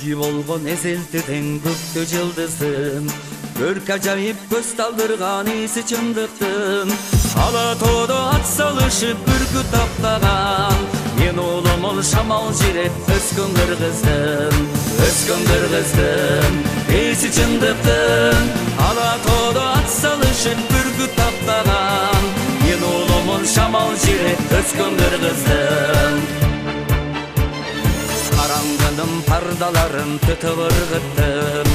Үй болгон эзелтиден көктө жылдыздын, көрк ажайып көз талдырган иси чындыктын. Ала тоодо ат салышып бүркүт таптаган, мен улумул шамал жиреп өскөн кыргыздын, иси чындыктын. Ала тоодо ат салышып бүркүт таптаган, мен улумул шамал жиреп өскөн кыргыздын. Караңгынын пардаларын түтүп ыргыттым,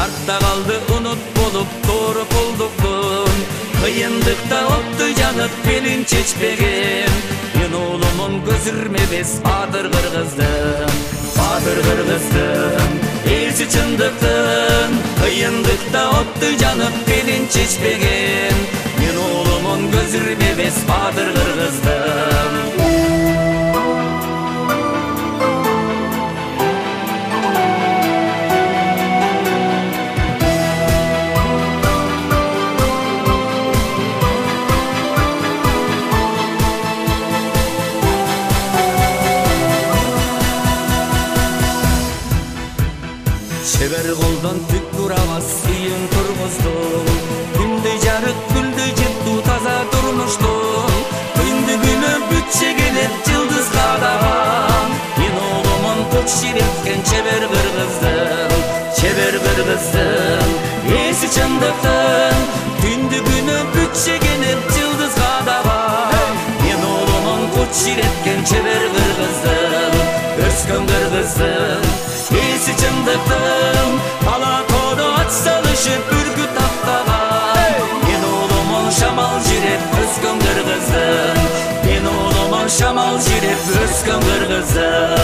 артта калды унут болуп тоору колдуктун. Кыйындыкта отту жанып белин чечпеген, мен улумун көз ирмебес баатыр кыргыздын, иси чындыктын. Кыйындыкта отту жанып белин чечпеген, мен улумун көз ирмебес баатыр кыргыздын. Çeber koldan tük duramaz suyun turmuzdum, gündü jarık güldü jettu taza durmuştum. Gündü günü bütçe gelip yıldız kadagan, men oğlumun koç şiretken çeber kırgızdın, esi çındıktın. Gündü günü bütçe gelip yıldız kadagan, men oğlumun koç şiretken çeber kırgızdın, öskön kırgızdın, esi çındıktın. Ala toodо ат салышып бүркүт таптаган, мен улумун шамал жиреп өскөн кыргыздын, мен улумун шамал жиреп өскөн кыргыздын.